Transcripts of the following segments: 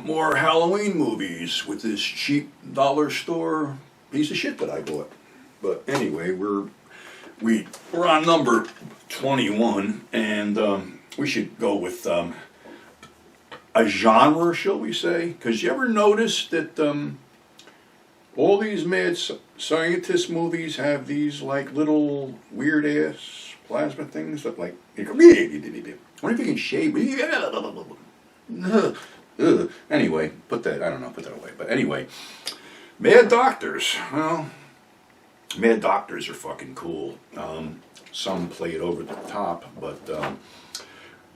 more Halloween movies with this cheap dollar store piece of shit that I bought. But anyway, we're on number 21, and we should go with a genre, shall we say? Because you ever notice that all these mad scientist movies have these like little weird ass plasma things that like, I wonder if you can shave. Anyway, put that away. But anyway, mad doctors. Well, mad doctors are fucking cool. Some play it over the top, but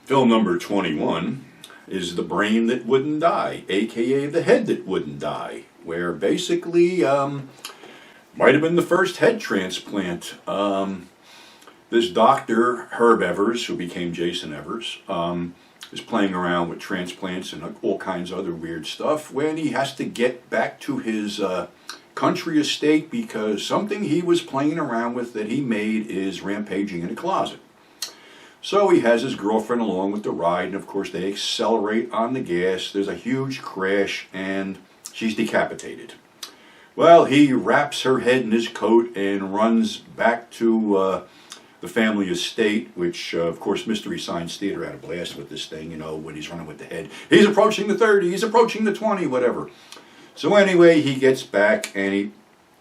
film number 21 is The Brain That Wouldn't Die, aka The Head That Wouldn't Die, where basically might have been the first head transplant. This doctor, Herb Evers, who became Jason Evers, is playing around with transplants and all kinds of other weird stuff when he has to get back to his country estate because something he was playing around with that he made is rampaging in a closet. So he has his girlfriend along with the ride, and of course they accelerate on the gas. There's a huge crash, and she's decapitated. Well, he wraps her head in his coat and runs back to the family estate, which, of course, Mystery Science Theater had a blast with this thing, you know, when he's running with the head. He's approaching the 30, he's approaching the 20, whatever. So anyway, he gets back and he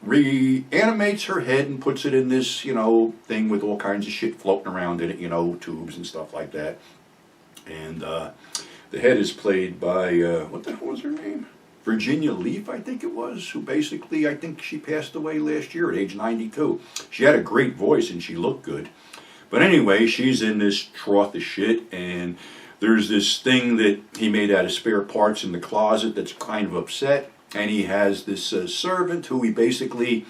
reanimates her head and puts it in this, you know, thing with all kinds of shit floating around in it, you know, tubes and stuff like that. And the head is played by, what the hell was her name? Virginia Leaf, I think it was, who basically, I think she passed away last year at age 92. She had a great voice and she looked good. But anyway, she's in this trough of shit, and there's this thing that he made out of spare parts in the closet that's kind of upset. And he has this servant who he basically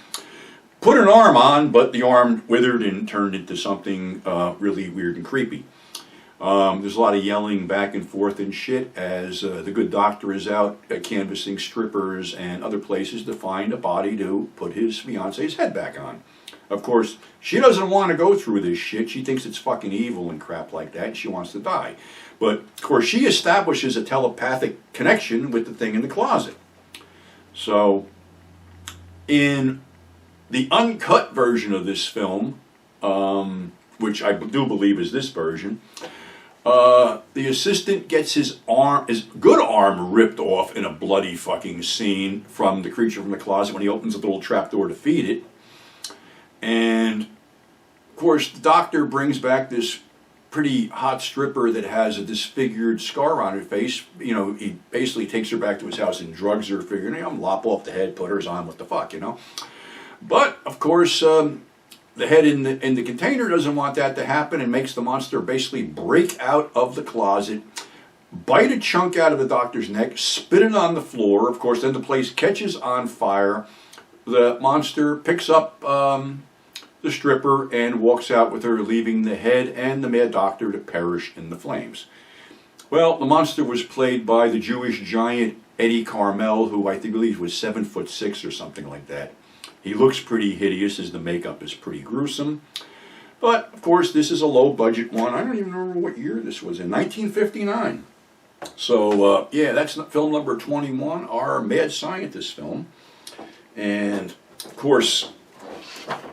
put an arm on, but the arm withered and turned into something really weird and creepy. There's a lot of yelling back and forth and shit as the good doctor is out canvassing strippers and other places to find a body to put his fiance's head back on. Of course, she doesn't want to go through this shit. She thinks it's fucking evil and crap like that, and she wants to die. But, of course, she establishes a telepathic connection with the thing in the closet. So, in the uncut version of this film, which I do believe is this version, the assistant gets his good arm ripped off in a bloody fucking scene from the creature from the closet when he opens a little trapdoor to feed it. And, of course, the doctor brings back this pretty hot stripper that has a disfigured scar on her face. You know, he basically takes her back to his house and drugs her, figuring, you know, lop off the head, put hers on, what the fuck, you know. But, of course, the head in the container doesn't want that to happen and makes the monster basically break out of the closet, bite a chunk out of the doctor's neck, spit it on the floor. Of course, then the place catches on fire. The monster picks up the stripper and walks out with her, leaving the head and the mad doctor to perish in the flames. Well, the monster was played by the Jewish giant Eddie Carmel, who I believe was 7'6" or something like that. He looks pretty hideous as the makeup is pretty gruesome. But, of course, this is a low-budget one. I don't even remember what year this was in. 1959. So, yeah, that's film number 21, our mad scientist film. And, of course,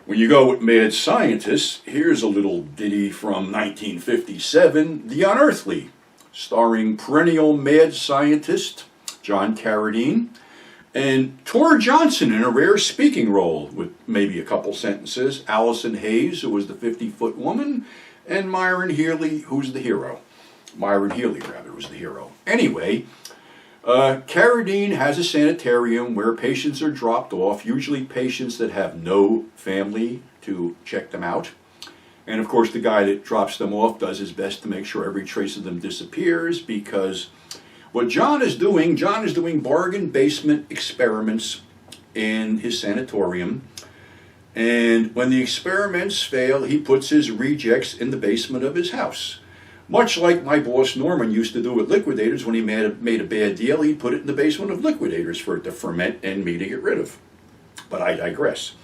when you go with mad scientists, here's a little ditty from 1957, The Unearthly, starring perennial mad scientist John Carradine, and Tor Johnson in a rare speaking role with maybe a couple sentences, Allison Hayes, who was the 50-foot woman, and Myron Healy, who's the hero. Myron Healy, rather, was the hero. Anyway, Carradine has a sanitarium where patients are dropped off, usually patients that have no family to check them out. And of course the guy that drops them off does his best to make sure every trace of them disappears, because what John is doing bargain basement experiments in his sanatorium. And when the experiments fail, he puts his rejects in the basement of his house. Much like my boss Norman used to do with Liquidators. When he made a bad deal, he'd put it in the basement of Liquidators for it to ferment and me to get rid of. But I digress.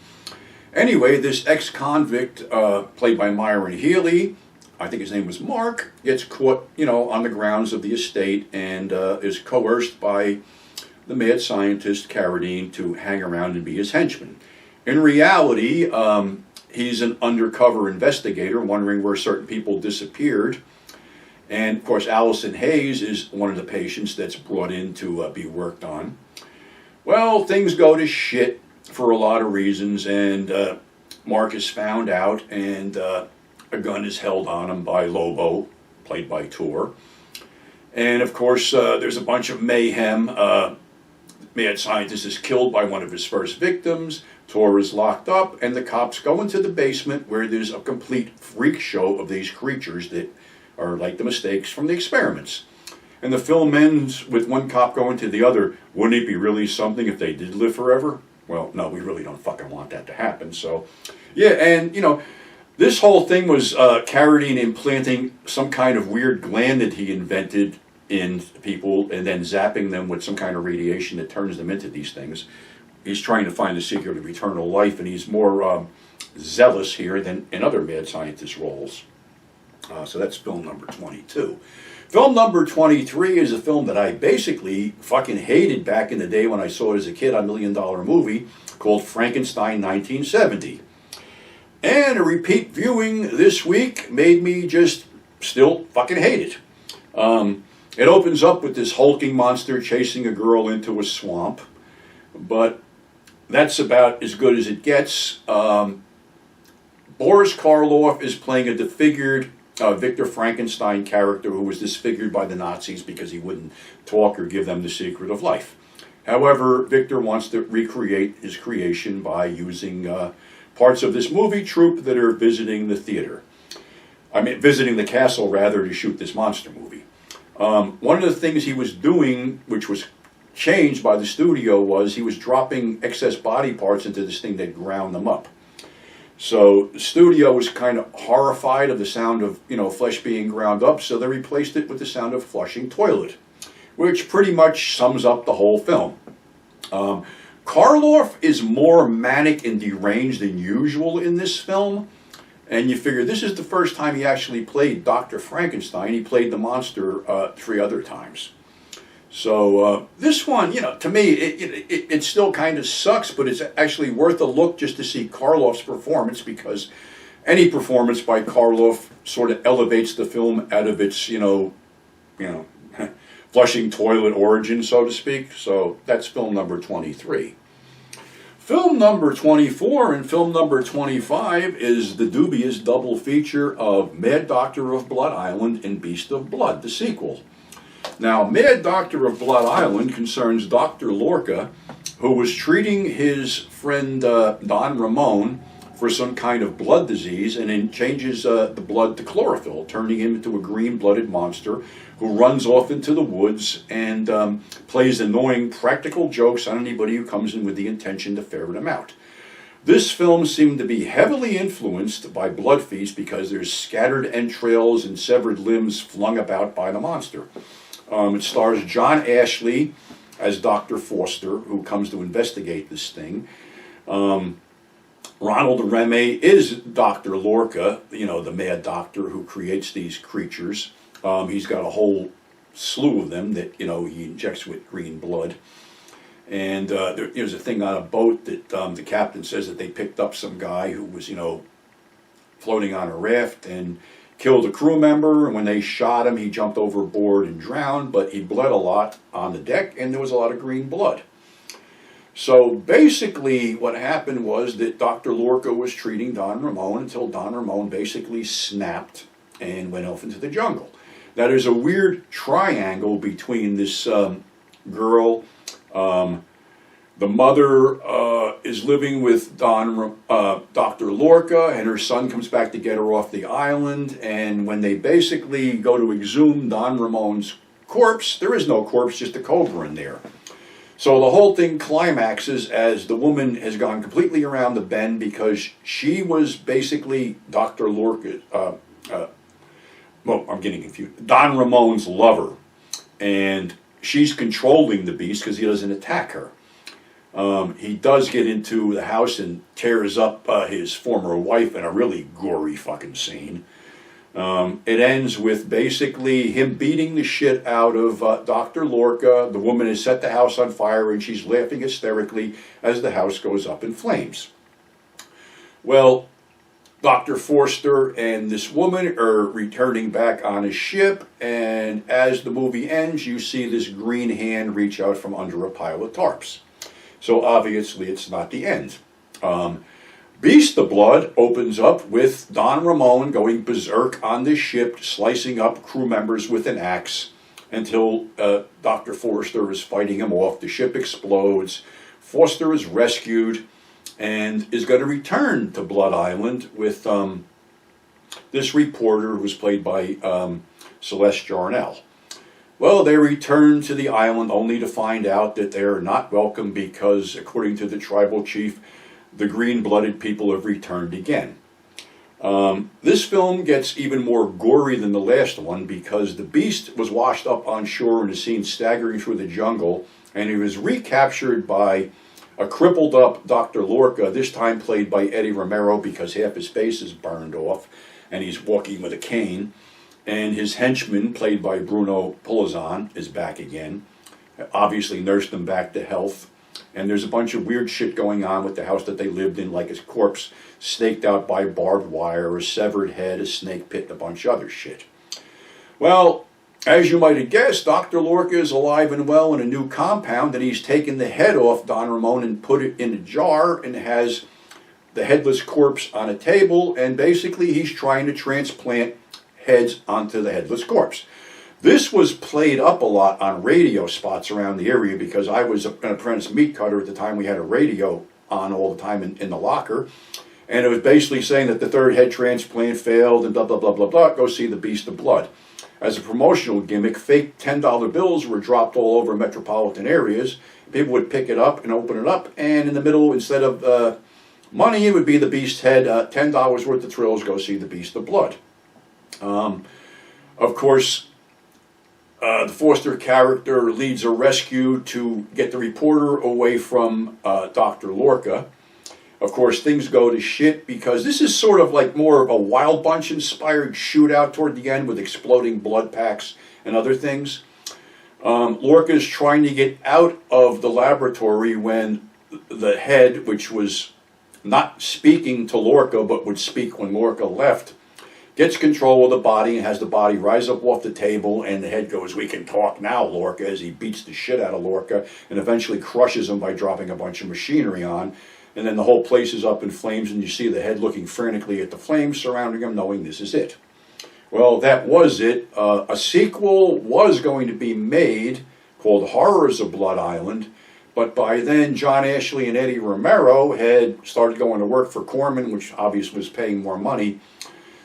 Anyway, this ex-convict, played by Myron Healy, I think his name was Mark, gets caught, on the grounds of the estate and is coerced by the mad scientist Carradine to hang around and be his henchman. In reality, he's an undercover investigator wondering where certain people disappeared. And, of course, Allison Hayes is one of the patients that's brought in to be worked on. Well, things go to shit for a lot of reasons, and Mark is found out, and a gun is held on him by Lobo, played by Tor. And, of course, there's a bunch of mayhem. Mad scientist is killed by one of his first victims. Tor is locked up, and the cops go into the basement where there's a complete freak show of these creatures that are like the mistakes from the experiments. And the film ends with one cop going to the other, wouldn't it be really something if they did live forever? Well, no, we really don't fucking want that to happen. So, yeah, and, this whole thing was Carradine implanting some kind of weird gland that he invented in people and then zapping them with some kind of radiation that turns them into these things. He's trying to find the secret of eternal life, and he's more zealous here than in other mad scientist roles. So that's film number 22. Film number 23 is a film that I basically fucking hated back in the day when I saw it as a kid, a $1 million movie called Frankenstein 1970. And a repeat viewing this week made me just still fucking hate it. It opens up with this hulking monster chasing a girl into a swamp, but that's about as good as it gets. Boris Karloff is playing a disfigured Victor Frankenstein character who was disfigured by the Nazis because he wouldn't talk or give them the secret of life. However, Victor wants to recreate his creation by using parts of this movie troupe that are visiting the theater. Visiting the castle, rather, to shoot this monster movie. One of the things he was doing, which was changed by the studio, was he was dropping excess body parts into this thing that ground them up. So the studio was kind of horrified of the sound of, flesh being ground up, so they replaced it with the sound of flushing toilet, which pretty much sums up the whole film. Karloff is more manic and deranged than usual in this film, and you figure this is the first time he actually played Dr. Frankenstein. He played the monster 3 other times. So this one, to me, it still kind of sucks, but it's actually worth a look just to see Karloff's performance, because any performance by Karloff sort of elevates the film out of its, flushing toilet origin, so to speak. So that's film number 23. Film number 24 and film number 25 is the dubious double feature of Mad Doctor of Blood Island and Beast of Blood, the sequel. Now, Mad Doctor of Blood Island concerns Dr. Lorca, who was treating his friend Don Ramon for some kind of blood disease, and then changes the blood to chlorophyll, turning him into a green-blooded monster who runs off into the woods and plays annoying practical jokes on anybody who comes in with the intention to ferret him out. This film seemed to be heavily influenced by Blood Feast because there's scattered entrails and severed limbs flung about by the monster. It stars John Ashley as Dr. Foster, who comes to investigate this thing. Ronald Reme is Dr. Lorca, the mad doctor who creates these creatures. He's got a whole slew of them that, he injects with green blood. And there's a thing on a boat that the captain says that they picked up some guy who was, floating on a raft and killed a crew member, and when they shot him, he jumped overboard and drowned, but he bled a lot on the deck, and there was a lot of green blood. So basically what happened was that Dr. Lorca was treating Don Ramon until Don Ramon basically snapped and went off into the jungle. Now there's a weird triangle between this girl. The mother is living with Dr. Lorca, and her son comes back to get her off the island, and when they basically go to exhume Don Ramon's corpse, there is no corpse, just a cobra in there. So the whole thing climaxes as the woman has gone completely around the bend because she was basically Dr. Lorca, I'm getting confused, Don Ramon's lover, and she's controlling the beast because he doesn't attack her. He does get into the house and tears up his former wife in a really gory fucking scene. It ends with basically him beating the shit out of Dr. Lorca. The woman has set the house on fire and she's laughing hysterically as the house goes up in flames. Well, Dr. Forster and this woman are returning back on a ship, and as the movie ends, you see this green hand reach out from under a pile of tarps. So obviously it's not the end. Beast of Blood opens up with Don Ramon going berserk on the ship, slicing up crew members with an axe until Dr. Forster is fighting him off. The ship explodes. Forster is rescued and is going to return to Blood Island with this reporter who was played by Celeste Jarnell. Well, they return to the island only to find out that they're not welcome because, according to the tribal chief, the green-blooded people have returned again. This film gets even more gory than the last one because the beast was washed up on shore and is seen staggering through the jungle, and he was recaptured by a crippled up Dr. Lorca, this time played by Eddie Romero because half his face is burned off and he's walking with a cane. And his henchman, played by Bruno Pulazan, is back again. Obviously nursed him back to health. And there's a bunch of weird shit going on with the house that they lived in, like his corpse staked out by barbed wire, a severed head, a snake pit, and a bunch of other shit. Well, as you might have guessed, Dr. Lorca is alive and well in a new compound, and he's taken the head off Don Ramon and put it in a jar and has the headless corpse on a table, and basically he's trying to transplant heads onto the headless corpse. This was played up a lot on radio spots around the area because I was an apprentice meat cutter at the time. We had a radio on all the time in the locker, and it was basically saying that the third head transplant failed and blah, blah, blah, blah, blah, go see the Beast of Blood. As a promotional gimmick, fake $10 bills were dropped all over metropolitan areas. People would pick it up and open it up, and in the middle, instead of money, it would be the Beast head, $10 worth of thrills, go see the Beast of Blood. Of course, the Forster character leads a rescue to get the reporter away from Dr. Lorca. Of course, things go to shit because this is sort of like more of a Wild Bunch inspired shootout toward the end with exploding blood packs and other things. Lorca is trying to get out of the laboratory when the head, which was not speaking to Lorca but would speak when Lorca left, gets control of the body and has the body rise up off the table, and the head goes, "We can talk now, Lorca," as he beats the shit out of Lorca and eventually crushes him by dropping a bunch of machinery on. And then the whole place is up in flames, and you see the head looking frantically at the flames surrounding him, knowing this is it. Well, that was it. A sequel was going to be made called Horrors of Blood Island, but by then John Ashley and Eddie Romero had started going to work for Corman, which obviously was paying more money.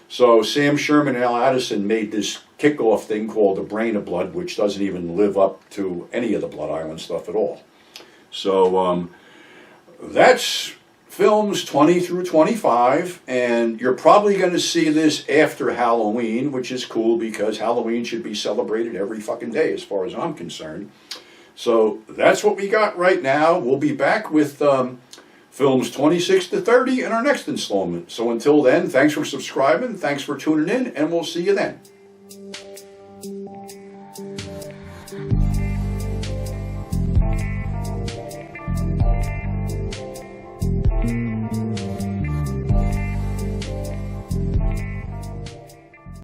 So Sam Sherman and Al Addison made this kickoff thing called The Brain of Blood, which doesn't even live up to any of the Blood Island stuff at all. So that's films 20 through 25, and you're probably going to see this after Halloween, which is cool because Halloween should be celebrated every fucking day as far as I'm concerned. So that's what we got right now. We'll be back with films 26 to 30 in our next installment. So until then, thanks for subscribing, thanks for tuning in, and we'll see you then.